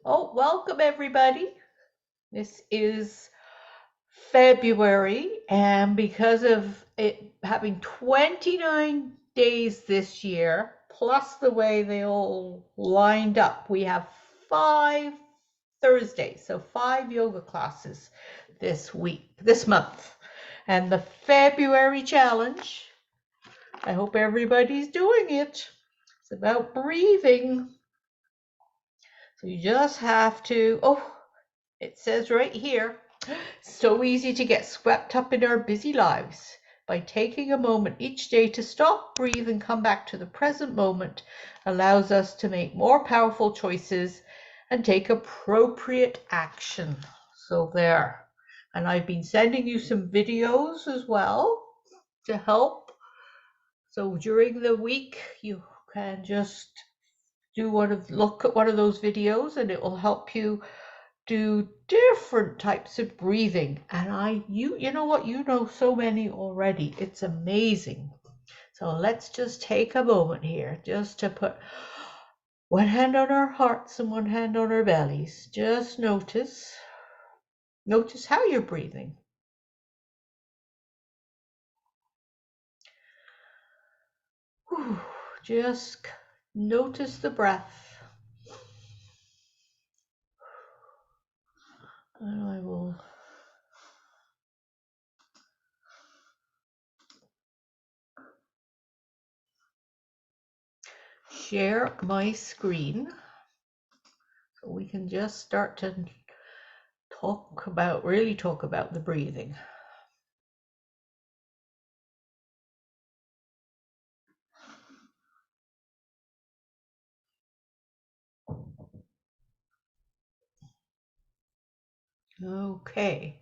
Oh, welcome everybody. This is February, and because of it having 29 days this year, plus the way they all lined up, we have 5 Thursdays, so 5 yoga classes this month. And the February challenge, I hope everybody's doing it. It's about breathing. So you just have to, it says right here, so easy to get swept up in our busy lives. By taking a moment each day to stop, breathe, and come back to the present moment allows us to make more powerful choices and take appropriate action. So there. And I've been sending you some videos as well to help. So during the week, you can just look at one of those videos and it will help you do different types of breathing. And you know what, you know so many already. It's amazing. So let's just take a moment here just to put one hand on our hearts and one hand on our bellies. Just notice how you're breathing. Whew. Just notice the breath. And I will share my screen so we can just start to really talk about the breathing. Okay.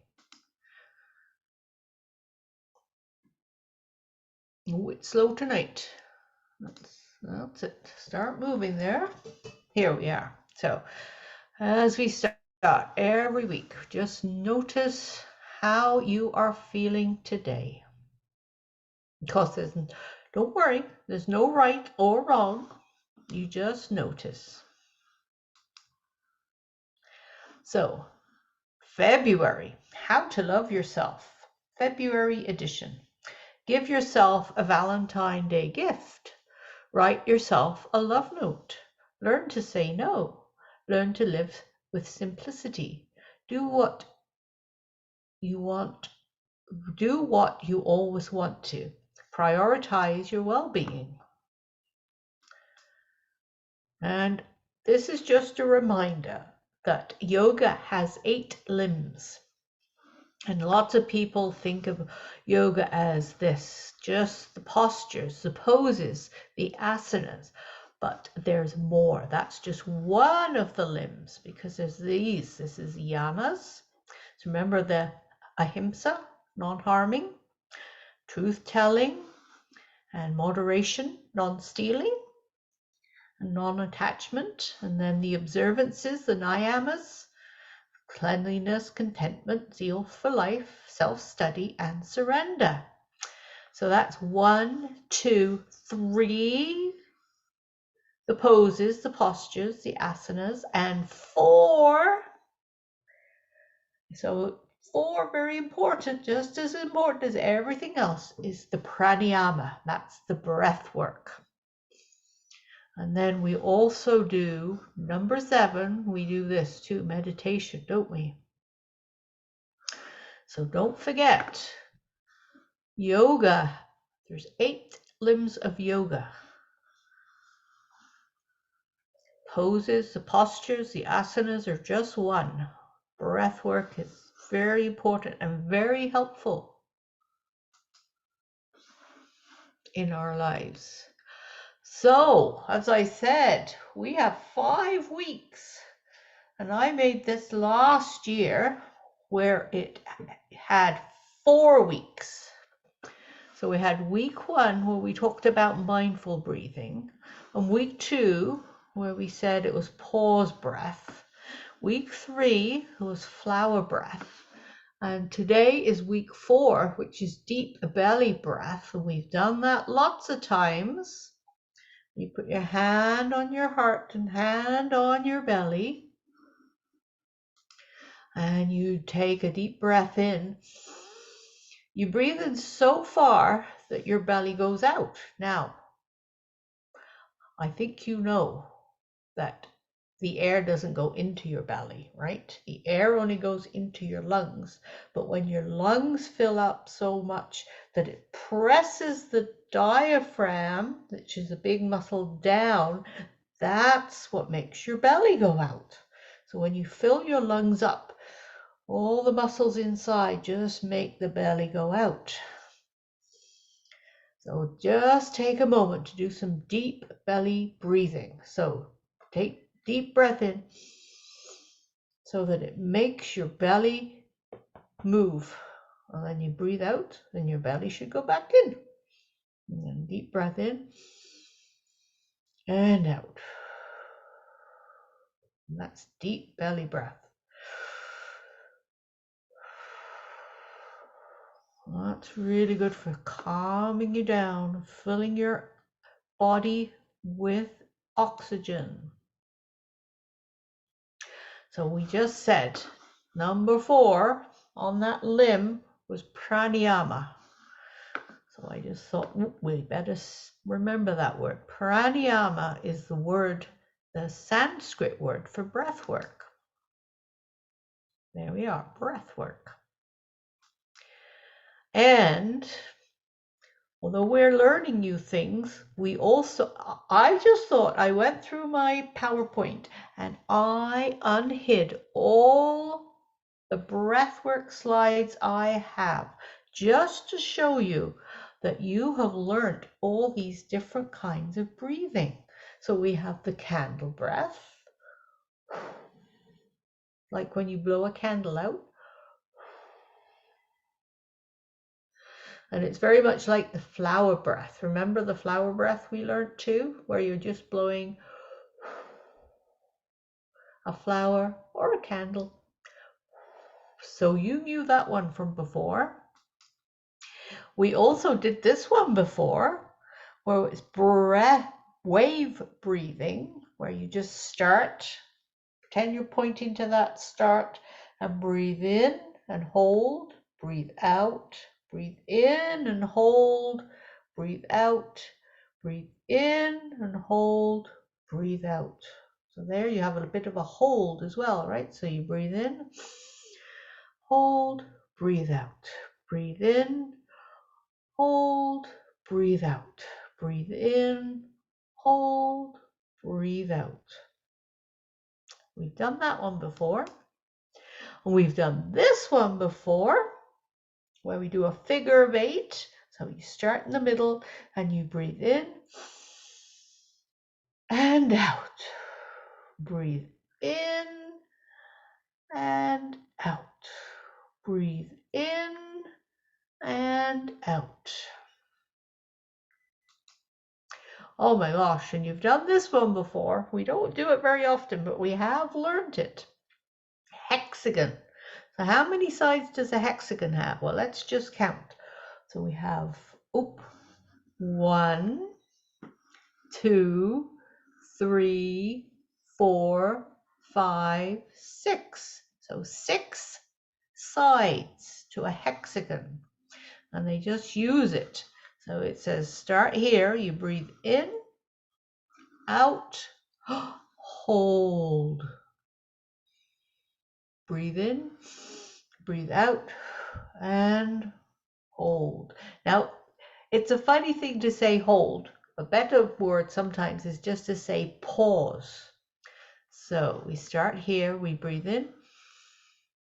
Oh, it's slow tonight. That's it. Start moving there. Here we are. So as we start every week, just notice how you are feeling today. Because don't worry, there's no right or wrong. You just notice. So February, how to love yourself. February edition. Give yourself a Valentine Day gift. Write yourself a love note. Learn to say no. Learn to live with simplicity. Do what you want. Do what you always want to. Prioritize your well-being. And this is just a reminder that yoga has 8 limbs. And lots of people think of yoga as this, just the postures, the poses, the asanas, but there's more. That's just one of the limbs because there's these. This is yamas. So remember the ahimsa, non-harming, truth-telling, and moderation, non-stealing, and non-attachment. And then the observances, the niyamas, cleanliness, contentment, zeal for life, self-study, and surrender. So that's 1, 2, 3, the poses, the postures, the asanas, and 4. So 4, very important, just as important as everything else, is the pranayama. That's the breath work. And then we also do number 7, we do this too, meditation, don't we? So don't forget, yoga, there's 8 limbs of yoga. Poses, the postures, the asanas are just one. Breath work is very important and very helpful in our lives. So, as I said, we have 5 weeks. And I made this last year where it had 4 weeks. So we had week 1 where we talked about mindful breathing, and week 2 where we said it was pause breath. Week 3 was flower breath. And today is week 4, which is deep belly breath. And we've done that lots of times. You put your hand on your heart and hand on your belly. and you take a deep breath in. You breathe in so far that your belly goes out. Now, I think you know that the air doesn't go into your belly, right? The air only goes into your lungs. But when your lungs fill up so much that it presses the diaphragm, which is a big muscle, down, that's what makes your belly go out. So when you fill your lungs up, all the muscles inside just make the belly go out. So just take a moment to do some deep belly breathing. So take deep breath in so that it makes your belly move. And then you breathe out, and your belly should go back in. And then deep breath in and out. And that's deep belly breath. That's really good for calming you down, filling your body with oxygen. So we just said number 4 on that limb was pranayama. So I just thought we better remember that word. Pranayama is the word, the Sanskrit word for breath work. There we are, breath work. And although we're learning new things, I just thought I went through my PowerPoint and I unhid all the breathwork slides I have just to show you that you have learned all these different kinds of breathing. So we have the candle breath, like when you blow a candle out. And it's very much like the flower breath. Remember the flower breath we learned too, where you're just blowing a flower or a candle. So you knew that one from before. We also did this one before, where it's wave breathing, where you just start, pretend you're pointing to that start, and breathe in and hold, breathe out, breathe in and hold, breathe out, breathe in and hold, breathe out. So there you have a bit of a hold as well, right? So you breathe in, hold, breathe out, breathe in, hold, breathe out, breathe in, hold, breathe out. We've done that one before. And we've done this one before, where we do a figure of 8. So you start in the middle and you breathe in and out. Breathe in and out. Breathe in and out. Oh my gosh, and you've done this one before. We don't do it very often, but we have learned it. Hexagon. So how many sides does a hexagon have? Well, let's just count. So we have 1, 2, 3, 4, 5, 6. So 6 sides to a hexagon. And they just use it. So it says start here, you breathe in, out, hold. Breathe in, breathe out, and hold. Now, it's a funny thing to say hold. A better word sometimes is just to say pause. So we start here, we breathe in,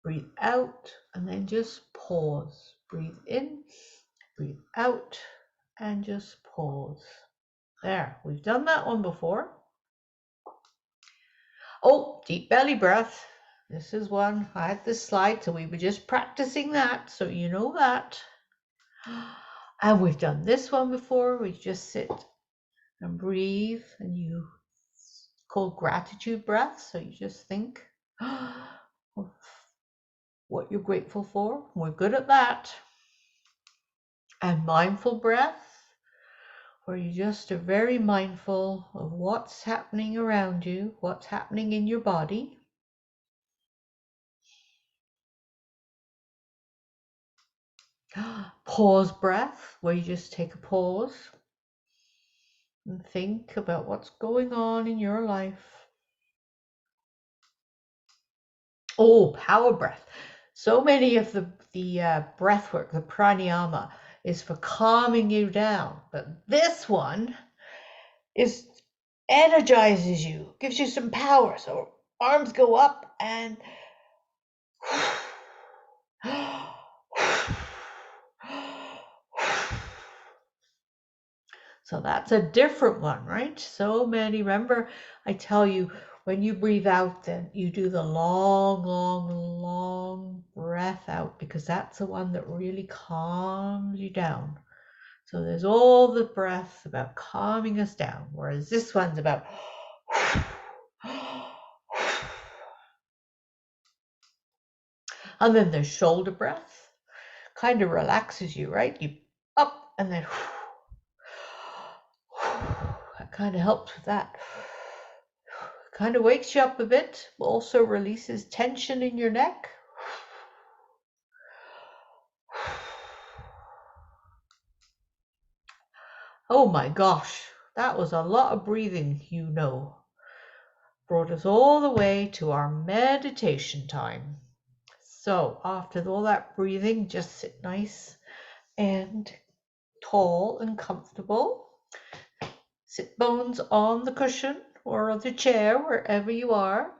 breathe out, and then just pause. Breathe in, breathe out, and just pause. There, we've done that one before. Oh, deep belly breath. This is one, I had this slide, so we were just practicing that, so you know that. And we've done this one before. We just sit and breathe, and it's called gratitude breath. So you just think of what you're grateful for. We're good at that. And mindful breath, where you just are very mindful of what's happening around you, what's happening in your body. Pause breath, where you just take a pause and think about what's going on in your life. Oh, power breath. So many of the breath work, the pranayama, is for calming you down. But this one energizes you, gives you some power. So arms go up and so that's a different one, right? So many. Remember, I tell you, when you breathe out, then you do the long, long, long breath out, because that's the one that really calms you down. So there's all the breath about calming us down, whereas this one's about and then there's shoulder breath. Kind of relaxes you, right? You up and then that kind of helps with that. Kind of wakes you up a bit, also releases tension in your neck. Oh my gosh, that was a lot of breathing, you know. Brought us all the way to our meditation time. So after all that breathing, just sit nice and tall and comfortable. Sit bones on the cushion or the chair, wherever you are.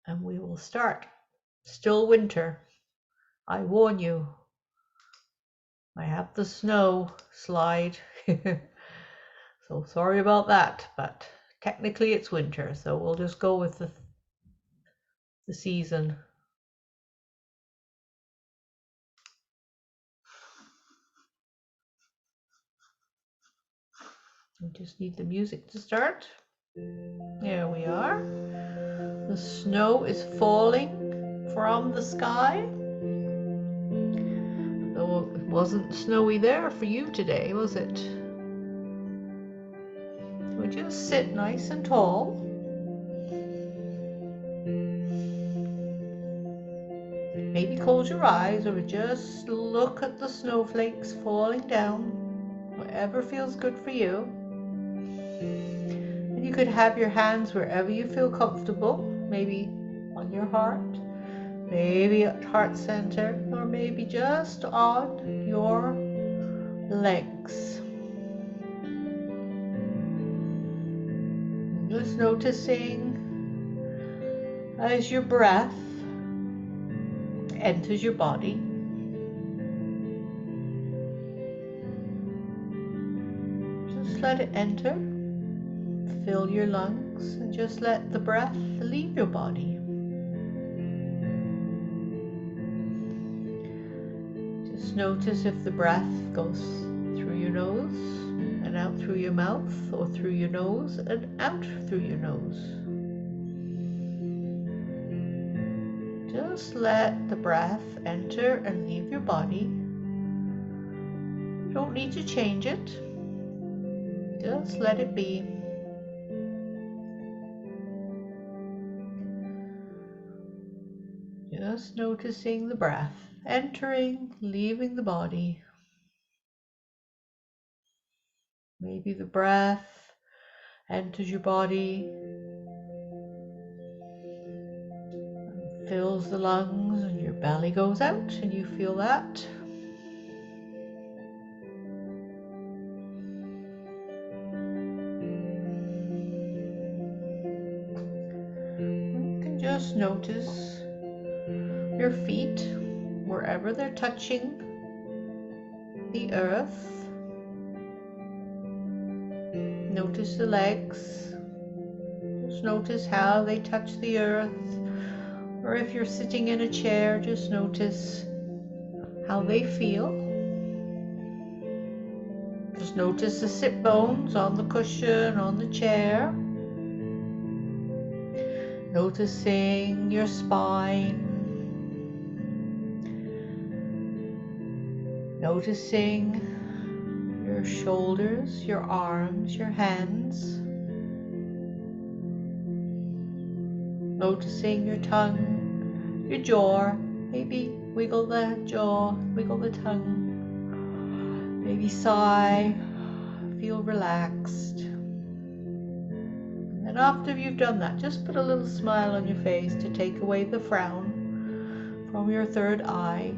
And we will start. Still winter. I warn you. I have the snow slide. So sorry about that, but technically it's winter, so we'll just go with the season. We just need the music to start. There we are. The snow is falling from the sky. Though it wasn't snowy there for you today, was it? We just sit nice and tall. Maybe close your eyes or just look at the snowflakes falling down, whatever feels good for you. And you could have your hands wherever you feel comfortable, maybe on your heart, maybe at heart center, or maybe just on your legs. Just noticing as your breath enters your body. Just let it enter, fill your lungs, and just let the breath leave your body. Just notice if the breath goes through your nose and out through your mouth, or through your nose and out through your nose. Just let the breath enter and leave your body. You don't need to change it. Just let it be. Just noticing the breath entering, leaving the body. Maybe the breath enters your body, fills the lungs, and your belly goes out, and you feel that. You can just notice your feet wherever they're touching the earth. Notice the legs. Just notice how they touch the earth. Or if you're sitting in a chair, just notice how they feel. Just notice the sit bones on the cushion, on the chair. Noticing your spine. Noticing your shoulders, your arms, your hands. Noticing your tongue, your jaw, Maybe wiggle the jaw, wiggle the tongue. Maybe sigh, feel relaxed. And after you've done that, just put a little smile on your face to take away the frown from your third eye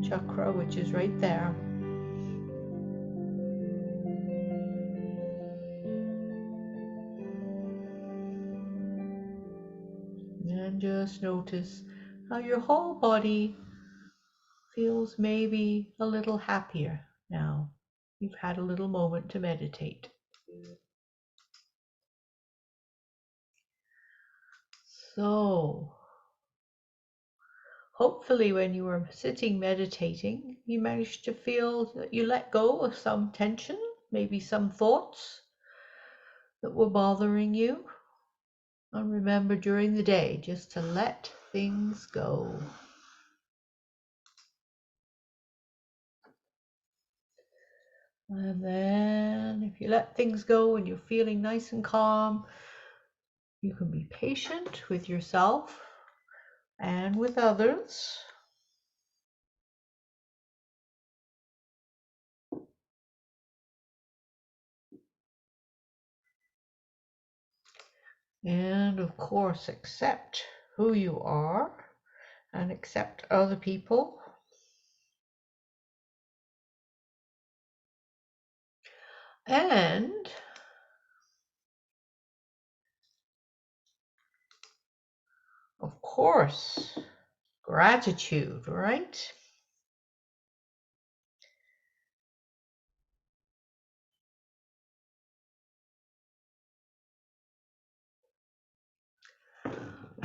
chakra, which is right there. And just notice how your whole body feels maybe a little happier now. You've had a little moment to meditate. So, hopefully when you were sitting meditating, you managed to feel that you let go of some tension, maybe some thoughts that were bothering you. And remember during the day just to let things go. And then if you let things go and you're feeling nice and calm, you can be patient with yourself and with others. And of course, accept who you are and accept other people. And of course, gratitude, right?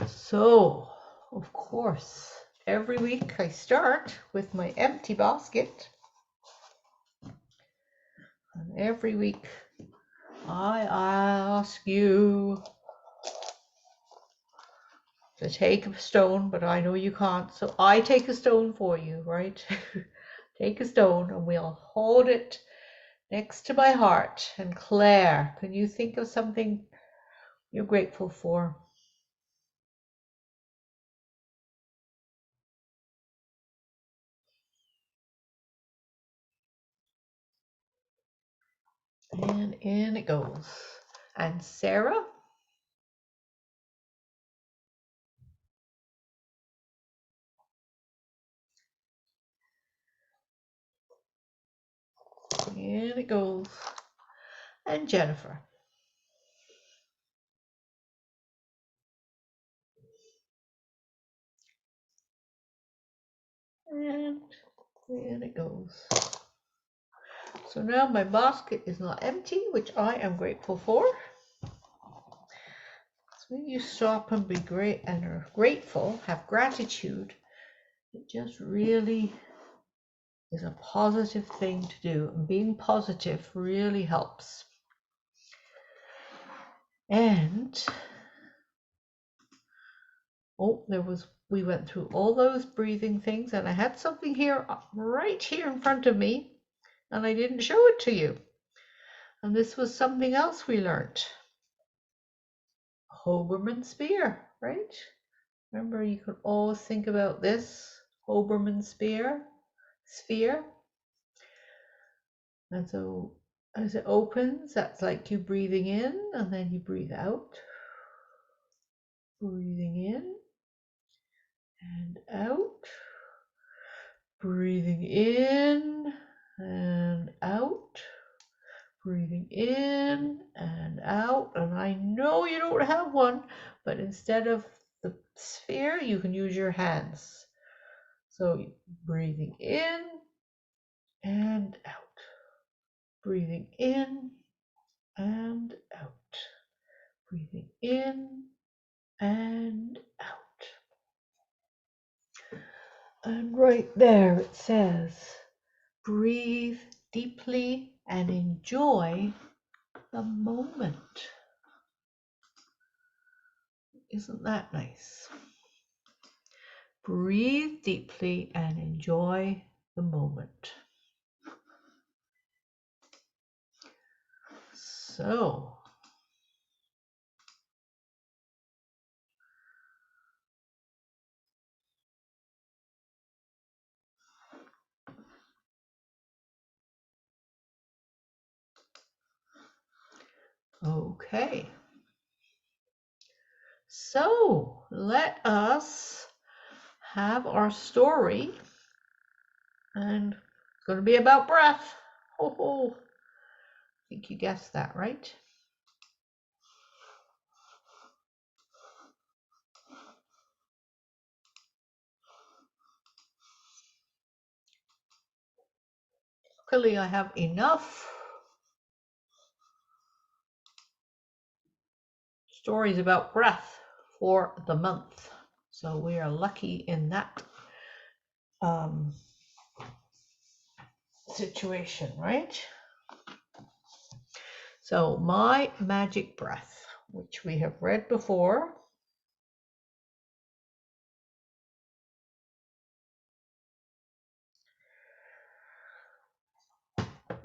So, of course, every week I start with my empty basket. And every week I ask you to take a stone, but I know you can't, so I take a stone for you, right? Take a stone and we'll hold it next to my heart. And Claire, can you think of something you're grateful for? And in it goes. And Sarah? In it goes. And Jennifer? And in it goes. So now my basket is not empty, which I am grateful for. So when you stop and be great and are grateful, have gratitude, it just really is a positive thing to do. And being positive really helps. And we went through all those breathing things, and I had something here right here in front of me, and I didn't show it to you. And this was something else we learned. Hoberman spear, right? Remember, you could always think about this Hoberman sphere. And so as it opens, that's like you breathing in, and then you breathe out. Breathing in and out. Breathing in and out. Breathing in and out. And I know you don't have one, but instead of the sphere, you can use your hands. So breathing in and out. Breathing in and out. Breathing in and out. And right there it says, breathe deeply and enjoy the moment. Isn't that nice? Breathe deeply and enjoy the moment. So, Okay. So let us have our story, and it's going to be about breath. Ho ho. I think you guessed that, right? Luckily, I have enough stories about breath for the month. So we are lucky in that situation, right? So my magic breath, which we have read before.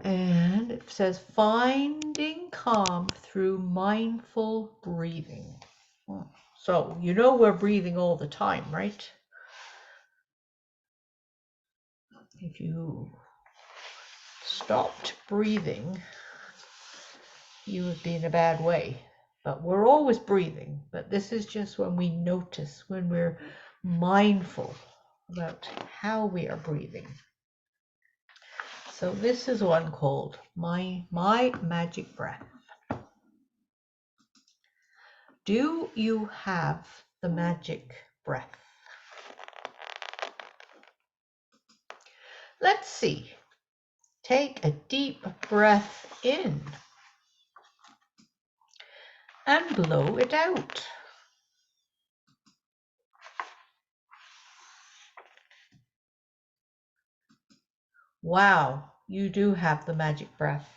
And it says finding calm through mindful breathing. So you know we're breathing all the time, right? If you stopped breathing, you would be in a bad way. But we're always breathing. But this is just when we notice, when we're mindful about how we are breathing. So this is one called My Magic Breath. Do you have the magic breath? Let's see. Take a deep breath in and blow it out. Wow, you do have the magic breath.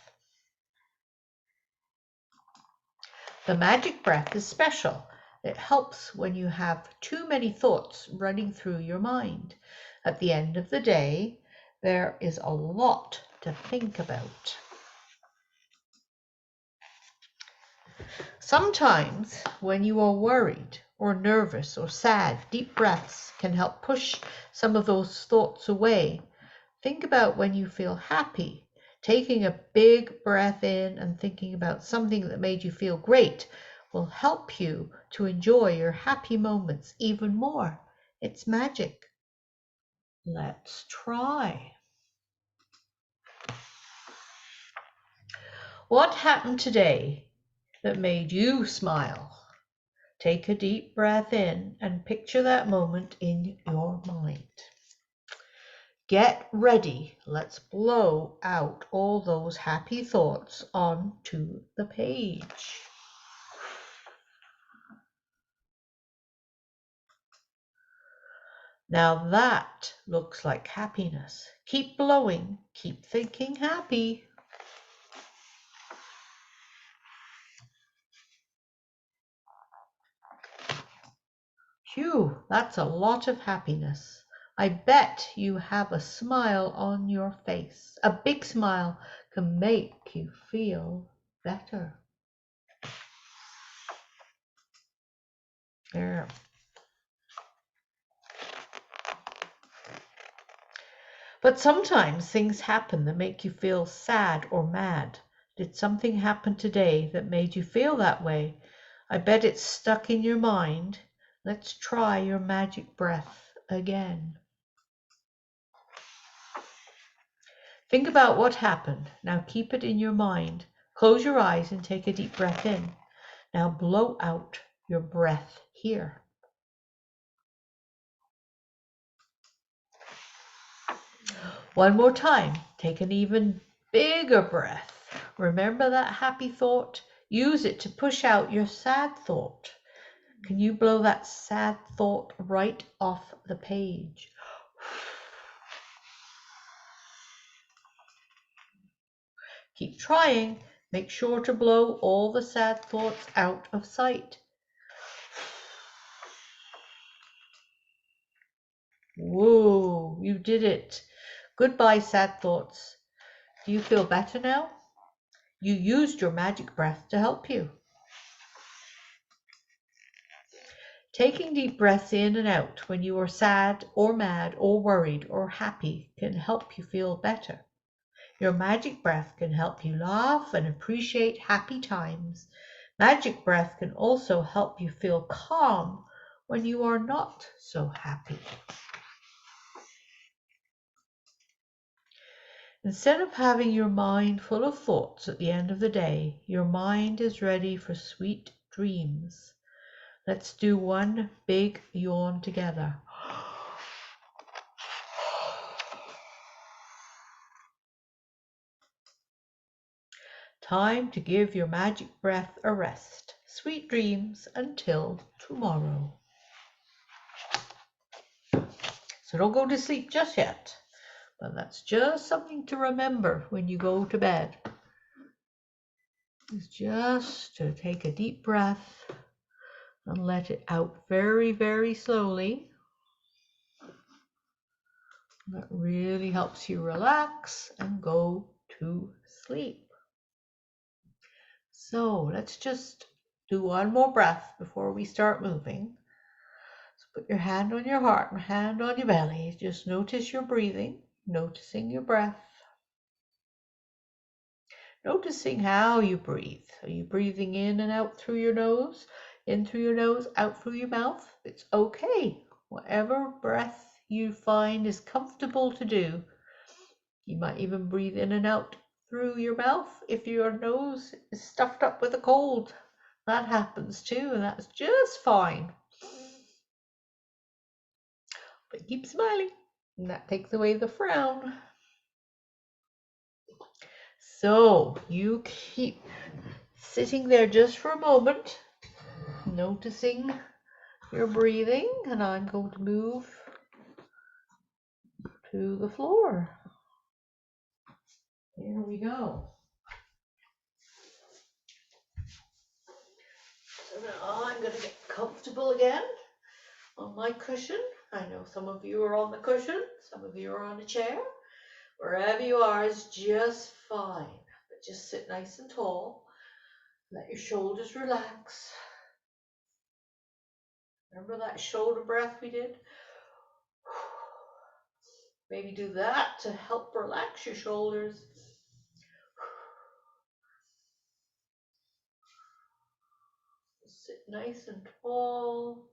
The magic breath is special. It helps when you have too many thoughts running through your mind. At the end of the day, there is a lot to think about. Sometimes when you are worried or nervous or sad, deep breaths can help push some of those thoughts away. Think about when you feel happy. Taking a big breath in and thinking about something that made you feel great will help you to enjoy your happy moments even more. It's magic. Let's try. What happened today that made you smile? Take a deep breath in and picture that moment in your mind. Get ready. Let's blow out all those happy thoughts onto the page. Now that looks like happiness. Keep blowing. Keep thinking happy. Phew, that's a lot of happiness. I bet you have a smile on your face. A big smile can make you feel better. There. But sometimes things happen that make you feel sad or mad. Did something happen today that made you feel that way? I bet it's stuck in your mind. Let's try your magic breath again. Think about what happened. Now keep it in your mind. Close your eyes and take a deep breath in. Now blow out your breath here. One more time. Take an even bigger breath. Remember that happy thought? Use it to push out your sad thought. Can you blow that sad thought right off the page? Keep trying. Make sure to blow all the sad thoughts out of sight. Whoa, you did it. Goodbye, sad thoughts. Do you feel better now? You used your magic breath to help you. Taking deep breaths in and out when you are sad or mad or worried or happy can help you feel better. Your magic breath can help you laugh and appreciate happy times. Magic breath can also help you feel calm when you are not so happy. Instead of having your mind full of thoughts at the end of the day, your mind is ready for sweet dreams. Let's do one big yawn together. Time to give your magic breath a rest. Sweet dreams until tomorrow. So don't go to sleep just yet, but that's just something to remember when you go to bed. It's just to take a deep breath and let it out very, very slowly. That really helps you relax and go to sleep. So let's just do one more breath before we start moving. So put your hand on your heart and hand on your belly. Just notice your breathing, noticing your breath. Noticing how you breathe. Are you breathing in and out through your nose? In through your nose, out through your mouth? It's okay. Whatever breath you find is comfortable to do. You might even breathe in and out through your mouth if your nose is stuffed up with a cold. That happens too, and that's just fine. But keep smiling, and that takes away the frown. So you keep sitting there just for a moment, noticing your breathing, and I'm going to move to the floor. Here we go. So now I'm going to get comfortable again on my cushion. I know some of you are on the cushion, some of you are on a chair. Wherever you are is just fine. But just sit nice and tall. Let your shoulders relax. Remember that shoulder breath we did? Maybe do that to help relax your shoulders. Sit nice and tall.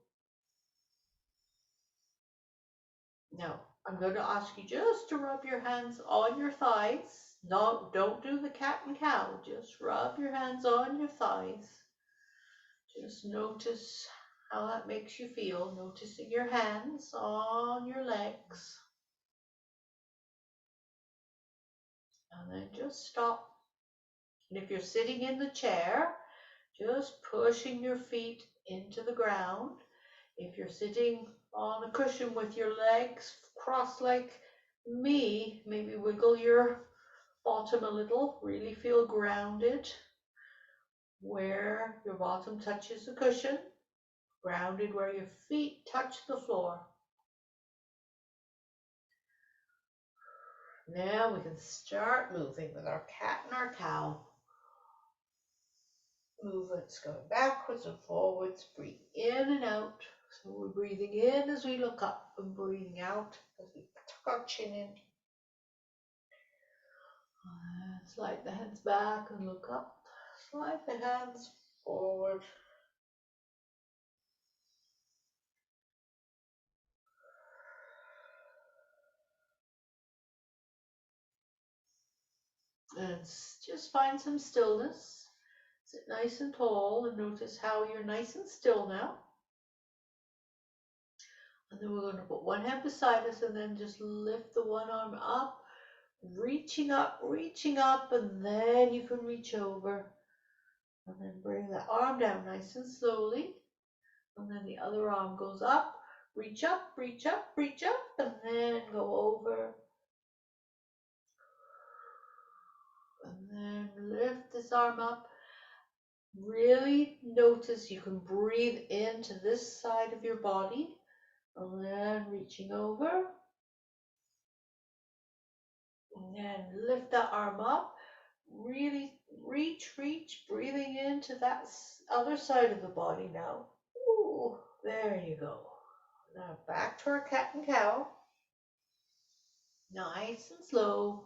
Now, I'm going to ask you just to rub your hands on your thighs. No, don't do the cat and cow. Just rub your hands on your thighs. Just notice how that makes you feel. Noticing your hands on your legs. And then just stop. And if you're sitting in the chair, just pushing your feet into the ground. If you're sitting on a cushion with your legs crossed like me, maybe wiggle your bottom a little. Really feel grounded where your bottom touches the cushion. Grounded where your feet touch the floor. Now we can start moving with our cat and our cow. Movements going backwards and forwards. Breathe in and out. So we're breathing in as we look up and breathing out as we tuck our chin in. And slide the hands back and look up. Slide the hands forward. And just find some stillness. Sit nice and tall and notice how you're nice and still now. And then we're going to put one hand beside us and then just lift the one arm up, reaching up, and then you can reach over. And then bring that arm down nice and slowly. And then the other arm goes up, reach up, and then go over. And then lift this arm up. Really notice you can breathe into this side of your body. And then reaching over. And then lift that arm up. Really reach, breathing into that other side of the body now. Ooh, there you go. Now back to our cat and cow. Nice and slow.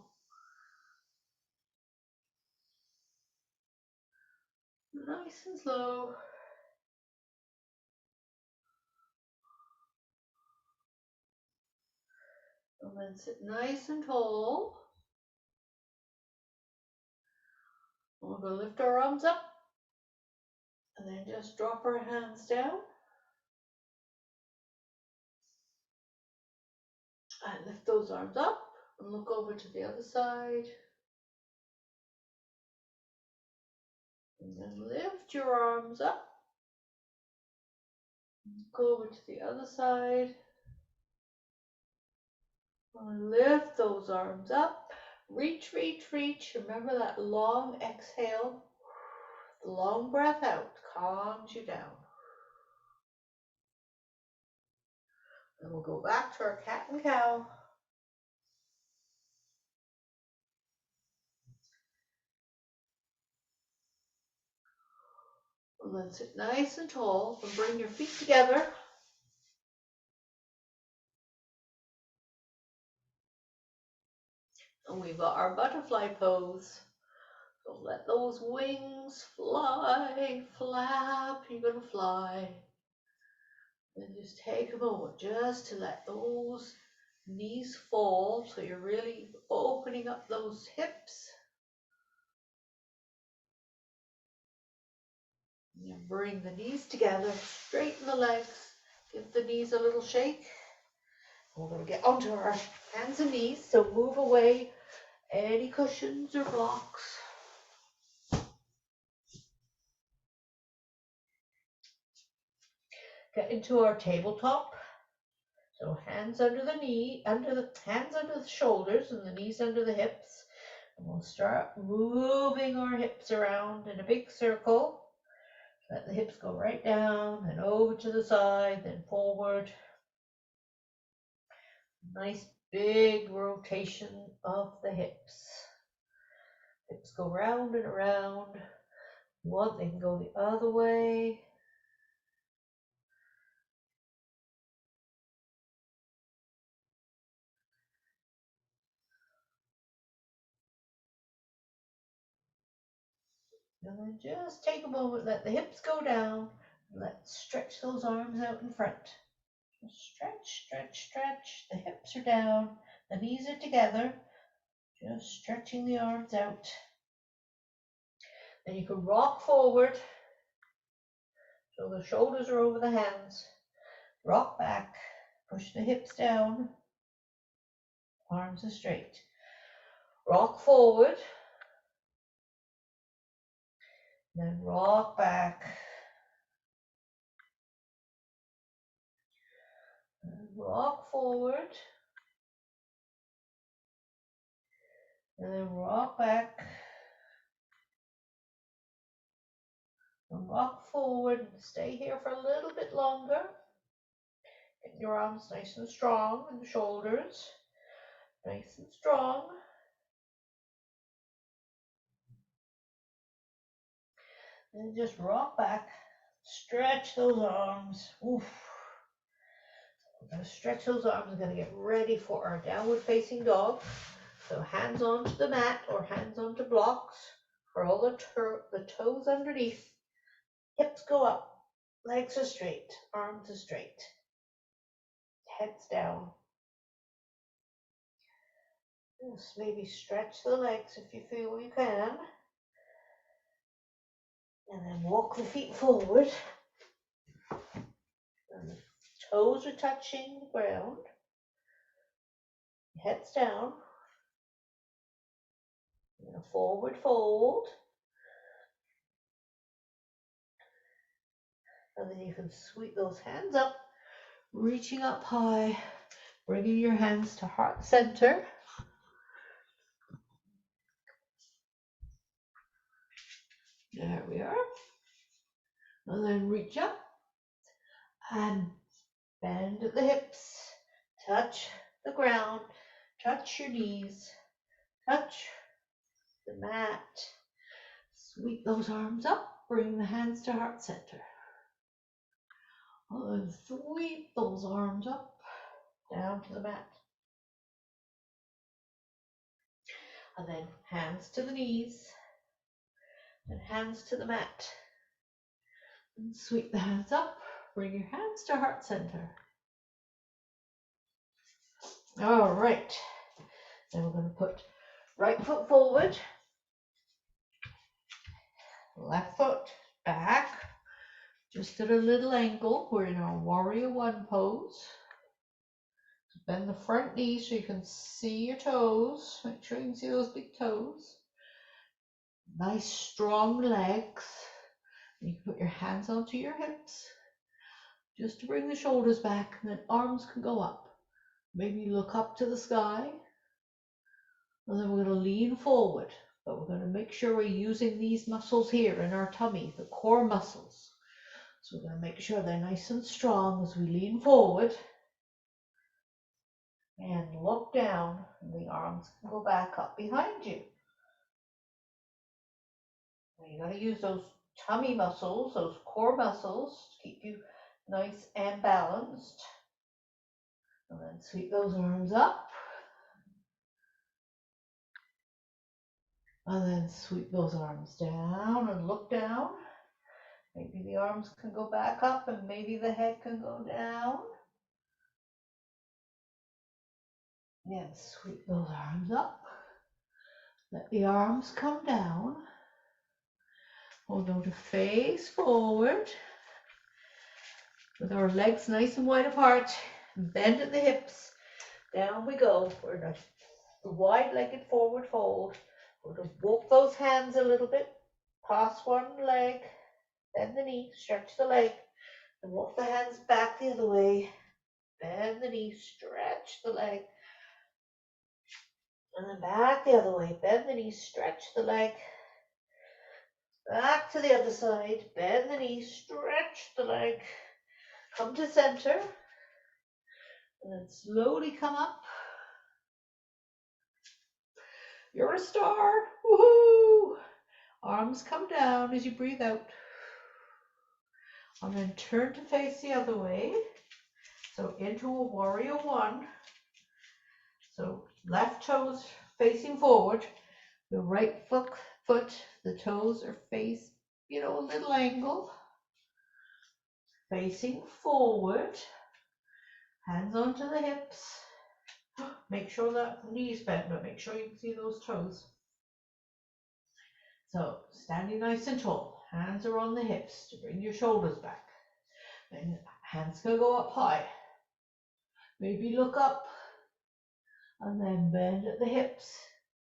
Nice and slow. And then sit nice and tall. We're going to lift our arms up and then just drop our hands down and lift those arms up and look over to the other side. And then lift your arms up. Go over to the other side. And lift those arms up. Reach, reach, reach. Remember that long exhale. The long breath out calms you down. And we'll go back to our cat and cow. And then sit nice and tall and bring your feet together. And we've got our butterfly pose. So let those wings fly, flap, you're gonna fly. And just take a moment just to let those knees fall so you're really opening up those hips. You bring the knees together, straighten the legs, give the knees a little shake. We're going to get onto our hands and knees, so move away any cushions or blocks. Get into our tabletop. So hands under the knee, hands under the shoulders and the knees under the hips. And we'll start moving our hips around in a big circle. Let the hips go right down and over to the side, then forward. Nice big rotation of the hips. Hips go round and around. If you want, they can go the other way. And then just take a moment, let the hips go down. Let's stretch those arms out in front. Stretch, stretch, stretch. The hips are down. The knees are together. Just stretching the arms out. Then you can rock forward. So the shoulders are over the hands. Rock back. Push the hips down. Arms are straight. Rock forward. Then rock back. And rock forward. And then rock back. And rock forward and stay here for a little bit longer. Get your arms nice and strong and the shoulders nice and strong. And just rock back. Stretch those arms. Oof. We're going to stretch those arms. We're going to get ready for our downward facing dog. So hands onto the mat or hands onto blocks. Curl the toes underneath. Hips go up. Legs are straight. Arms are straight. Heads down. Just maybe stretch the legs if you feel you can. And then walk the feet forward. And the toes are touching the ground. Heads down. And a forward fold. And then you can sweep those hands up, reaching up high, bringing your hands to heart center. There we are. And then reach up and bend at the hips. Touch the ground. Touch your knees. Touch the mat. Sweep those arms up. Bring the hands to heart center. And sweep those arms up, down to the mat. And then hands to the knees. And hands to the mat. And sweep the hands up. Bring your hands to heart center. All right. Then we're going to put right foot forward, left foot back, just at a little angle. We're in our warrior one pose. Bend the front knee so you can see your toes. Make sure you can see those big toes. Nice strong legs. You can put your hands onto your hips just to bring the shoulders back, and then arms can go up. Maybe look up to the sky. And then we're going to lean forward, but we're going to make sure we're using these muscles here in our tummy, the core muscles. So we're going to make sure they're nice and strong as we lean forward and look down, and the arms can go back up behind you. You got to use those tummy muscles, those core muscles, to keep you nice and balanced. And then sweep those arms up. And then sweep those arms down and look down. Maybe the arms can go back up and maybe the head can go down. And sweep those arms up. Let the arms come down. We're going to face forward with our legs nice and wide apart. Bend at the hips. Down we go for the wide-legged forward fold. We're going to walk those hands a little bit past one leg. Bend the knee, stretch the leg, and walk the hands back the other way. Bend the knee, stretch the leg, and then back the other way. Bend the knee, stretch the leg. Back to the other side. Bend the knee, stretch the leg. Come to center. And then slowly come up. You're a star. Woohoo! Arms come down as you breathe out. And then turn to face the other way. So into a warrior one. So left toes facing forward. The right foot, the toes are faced, a little angle. Facing forward. Hands onto the hips. Make sure that the knees bend, but make sure you can see those toes. So standing nice and tall. Hands are on the hips to bring your shoulders back. And hands can go up high. Maybe look up and then bend at the hips.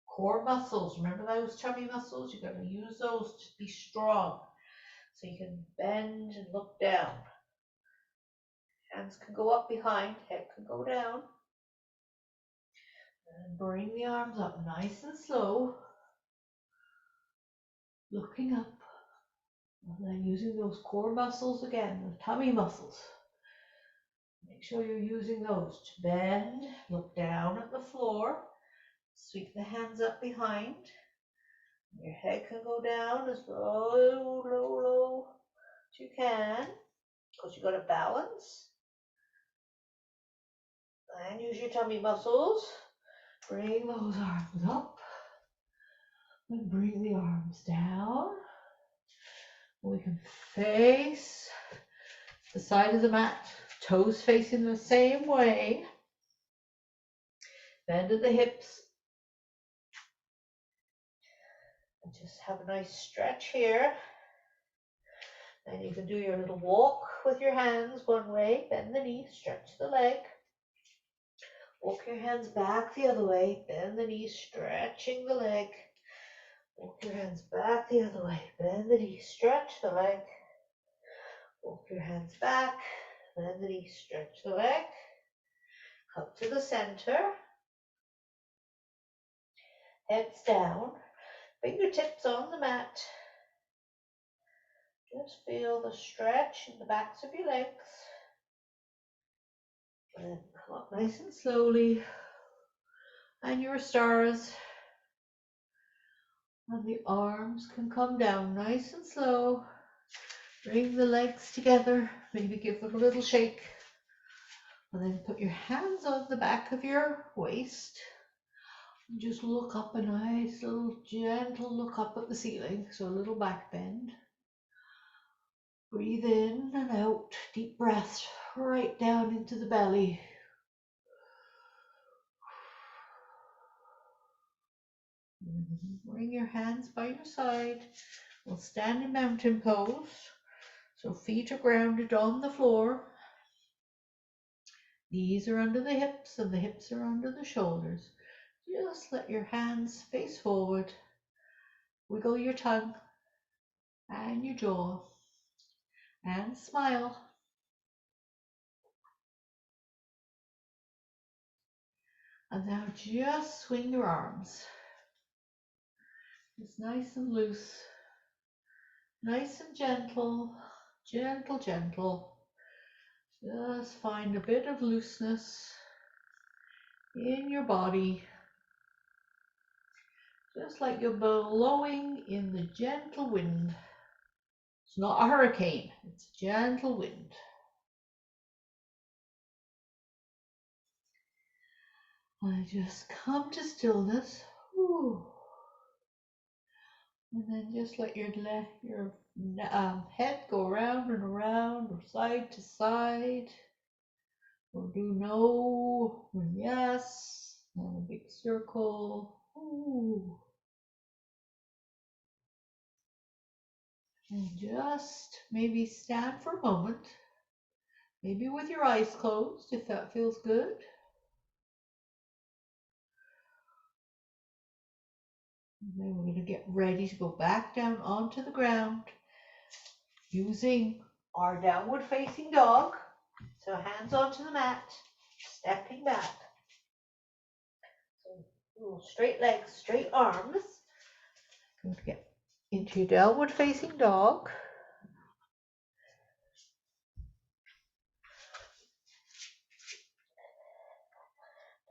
Core muscles, remember those tummy muscles? You're going to use those to be strong. So you can bend and look down. Hands can go up behind, head can go down. And bring the arms up nice and slow. Looking up. And then using those core muscles again, the tummy muscles. Make sure you're using those to bend, look down at the floor, sweep the hands up behind. Your head can go down as low as you can, because you've got to balance. And use your tummy muscles. Bring those arms up. And bring the arms down. We can face the side of the mat. Toes facing the same way. Bend at the hips. And just have a nice stretch here. And you can do your little walk with your hands one way. Bend the knee, stretch the leg. Walk your hands back the other way. Bend the knee, stretching the leg. Walk your hands back the other way. Bend the knee, stretch the leg. Walk your hands back. Bend the knee, stretch the leg. Come to the center. Heads down. Fingertips on the mat. Just feel the stretch in the backs of your legs. And come up nice and slowly. And your stars. And the arms can come down nice and slow. Bring the legs together. Maybe give them a little shake. And then put your hands on the back of your waist. And just look up, a nice little gentle look up at the ceiling. So a little back bend. Breathe in and out, deep breaths right down into the belly. Bring your hands by your side. We'll stand in mountain pose. So feet are grounded on the floor. Knees are under the hips and the hips are under the shoulders. Just let your hands face forward. Wiggle your tongue and your jaw and smile. And now just swing your arms. It's nice and loose, nice and gentle, gentle, gentle. Just find a bit of looseness in your body. Just like you're blowing in the gentle wind. It's not a hurricane, it's a gentle wind. I just come to stillness. Whew. And then just let your head go around and around, or side to side, or do no, or yes, and a big circle. Ooh. And just maybe stand for a moment, maybe with your eyes closed if that feels good. And then we're going to get ready to go back down onto the ground using our downward facing dog. So hands onto the mat, stepping back. So straight legs, straight arms. Going to get into your downward facing dog.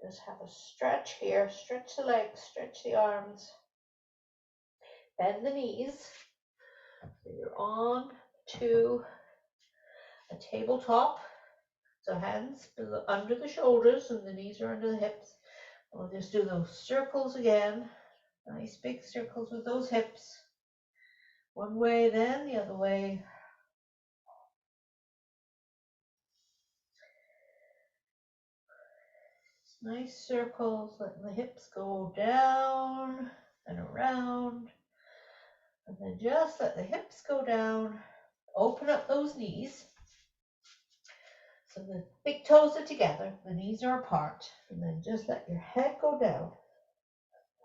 Just have a stretch here, stretch the legs, stretch the arms. Bend the knees. So you're on to a tabletop. So hands under the shoulders and the knees are under the hips. We'll just do those circles again. Nice big circles with those hips. One way, then the other way. Nice circles, letting the hips go down and around. And then just let the hips go down. Open up those knees. So the big toes are together, the knees are apart. And then just let your head go down.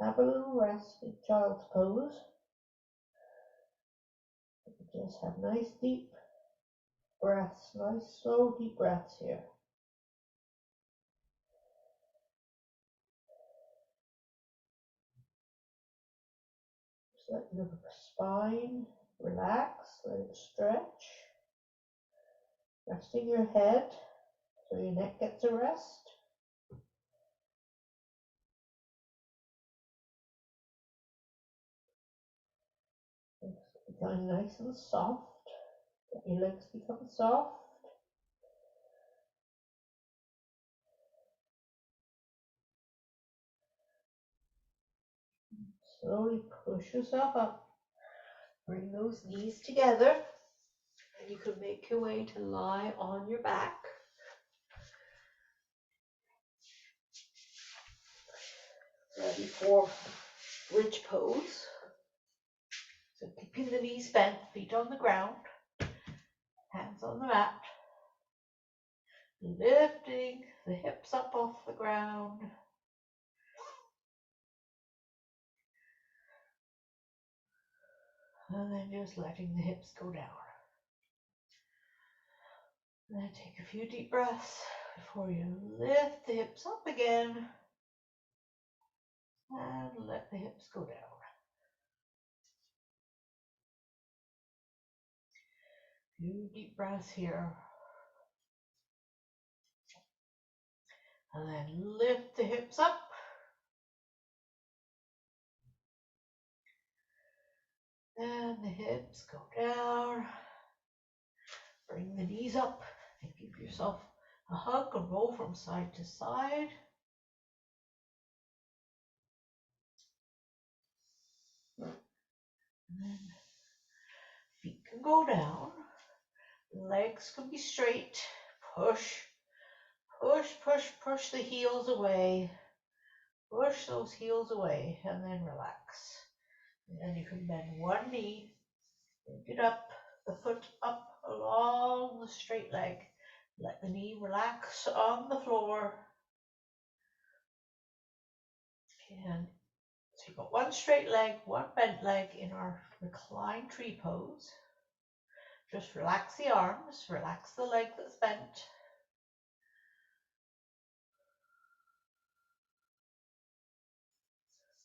Have a little rest in child's pose. Just have nice deep breaths, nice slow deep breaths here. Just let your spine relax, let it stretch. Resting your head so your neck gets a rest. It's becoming nice and soft. Let your legs become soft. Slowly push yourself up. Bring those knees together. And you can make your way to lie on your back. Ready for bridge pose. So keeping the knees bent, feet on the ground, hands on the mat. Lifting the hips up off the ground. And then just letting the hips go down. And then take a few deep breaths before you lift the hips up again. And let the hips go down. Few deep breaths here. And then lift the hips up. And the hips go down. Bring the knees up and give yourself a hug and roll from side to side. And then feet can go down. Legs can be straight. Push, push, push, push the heels away. Push those heels away and then relax. And then you can bend one knee, bring it up, the foot up along the straight leg. Let the knee relax on the floor. And so you've got one straight leg, one bent leg in our reclined tree pose. Just relax the arms, relax the leg that's bent.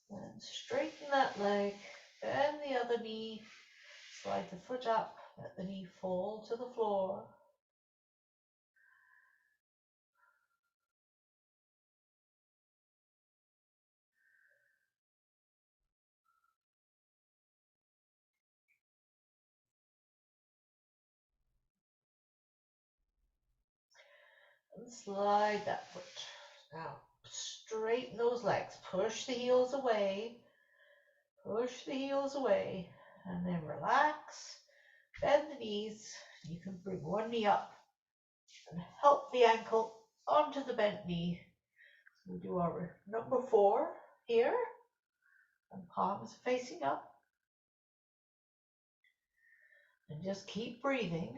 Then straighten that leg, bend the other knee, slide the foot up, let the knee fall to the floor. And slide that foot. Now straighten those legs, push the heels away, and then relax, bend the knees. You can bring one knee up and help the ankle onto the bent knee. We'll do our number 4 here, and palms facing up. And just keep breathing.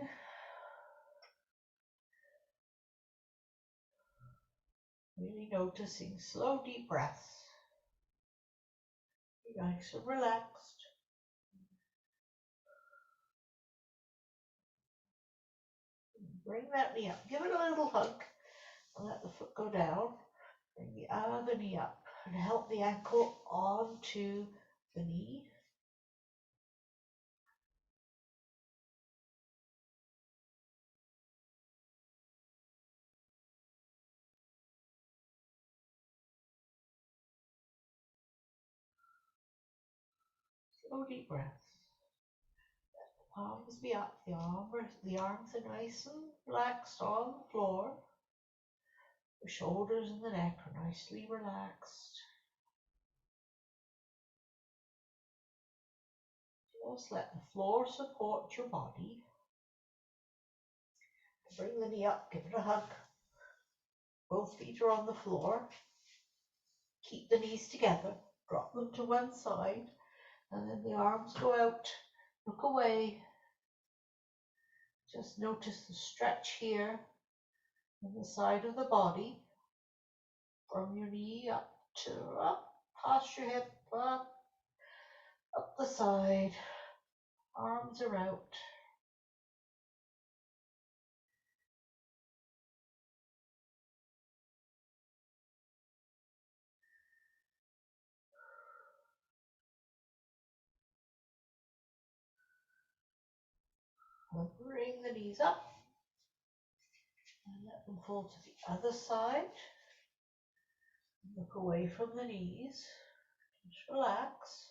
Really noticing slow, deep breaths. Be nice and relaxed. Bring that knee up. Give it a little hug and let the foot go down. Bring the other knee up and help the ankle onto the knee. Slow, deep breaths. Let the palms be up. The arms are nice and relaxed on the floor. The shoulders and the neck are nicely relaxed. Just let the floor support your body. Bring the knee up, give it a hug. Both feet are on the floor. Keep the knees together. Drop them to one side. And then the arms go out. Look away. Just notice the stretch here in the side of the body. From your knee up to up, past your hip, up the side. Arms are out. And bring the knees up. And let them fall to the other side. Look away from the knees. Just relax.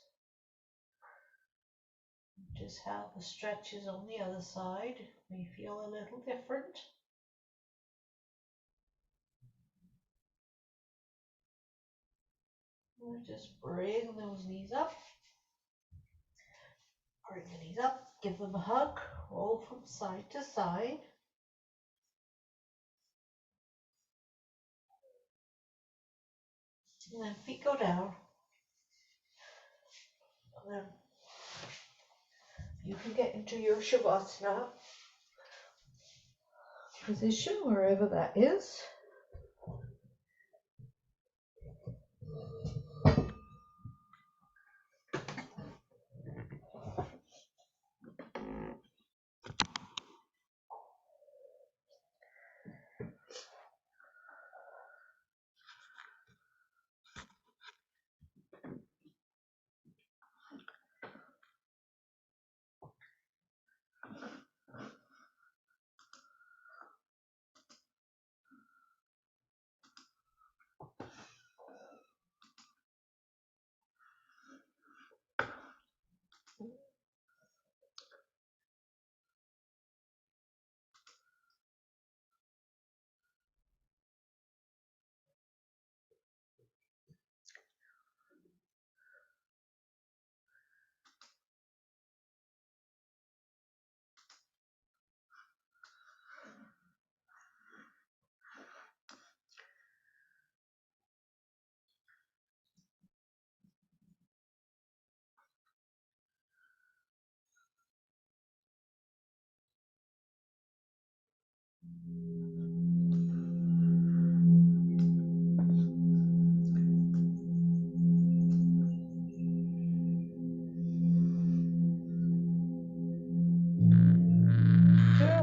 Just how the stretches on the other side may feel a little different. We'll just bring those knees up. Bring the knees up, give them a hug, roll from side to side. And then feet go down. And then you can get into your Shavasana position, wherever that is.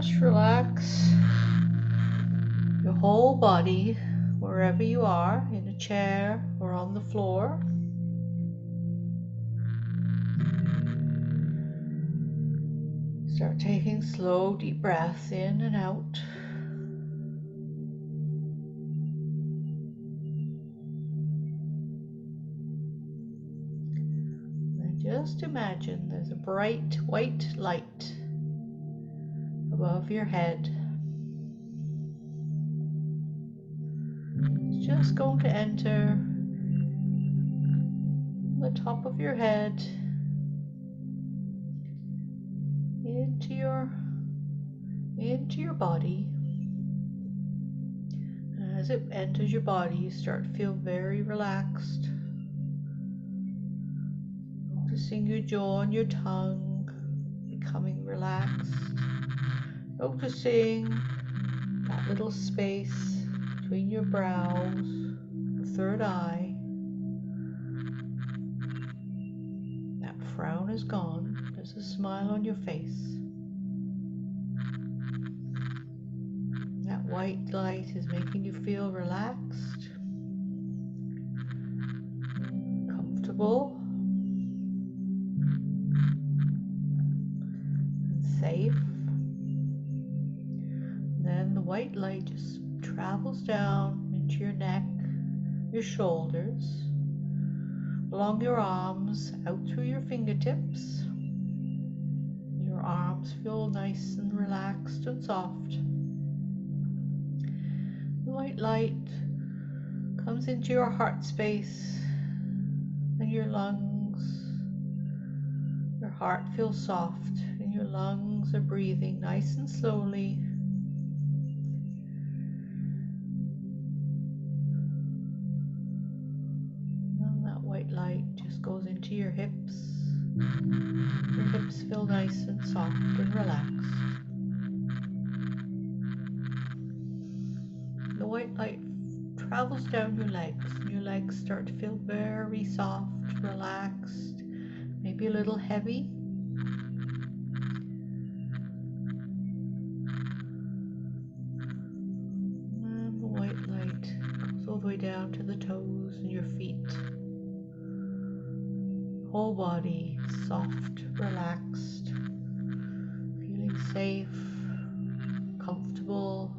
Just relax your whole body, wherever you are, in a chair or on the floor. Start taking slow, deep breaths in and out. And just imagine there's a bright white light above your head. It's just going to enter the top of your head into your body. And as it enters your body, you start to feel very relaxed. Noticing your jaw and your tongue becoming relaxed. Noticing that little space between your brows, the third eye. That frown is gone. There's a smile on your face. That white light is making you feel relaxed, comfortable, and safe. Then the white light just travels down into your neck, your shoulders, along your arms, out through your fingertips. Your arms feel nice and relaxed and soft. The white light comes into your heart space and your lungs. Your heart feels soft and your lungs are breathing nice and slowly. And that white light just goes into your hips. Your hips feel nice and soft and relaxed. The white light travels down your legs, and your legs start to feel very soft, relaxed, maybe a little heavy. And the white light goes all the way down to the toes and your feet. Whole body soft, relaxed, feeling safe, comfortable.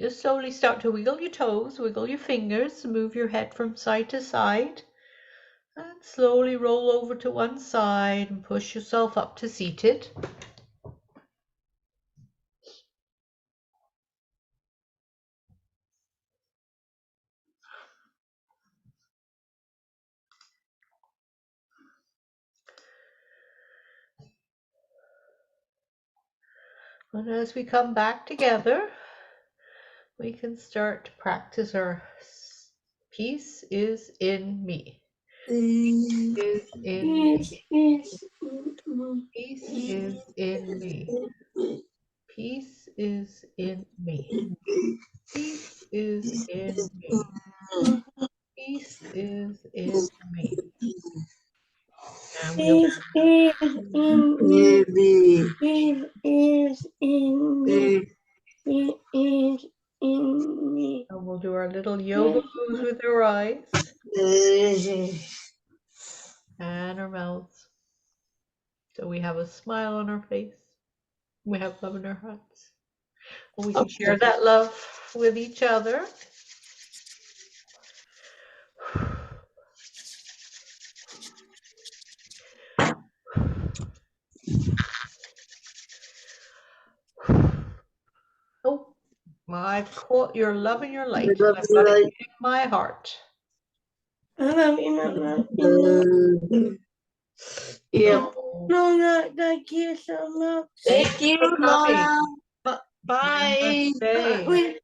Just slowly start to wiggle your toes, wiggle your fingers, move your head from side to side. And slowly roll over to one side and push yourself up to seated. And as we come back together, we can start to practice our peace is in me. Peace is in me. Peace is in me. Peace is in me. Peace is in me. Peace is in me. And we'll Peace is in me. Peace is in me. Peace is in me. and we'll do our little yoga pose with our eyes and our mouths. So we have a smile on our face. We have love in our hearts. We can share that love with each other. Oh, I've caught your love and your light. I've got it in my heart. I love you. Yeah. No, not thank you so much. Thank you, for coming. Lola. Bye. Namaste. Wait,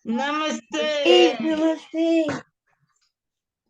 Namaste. namaste.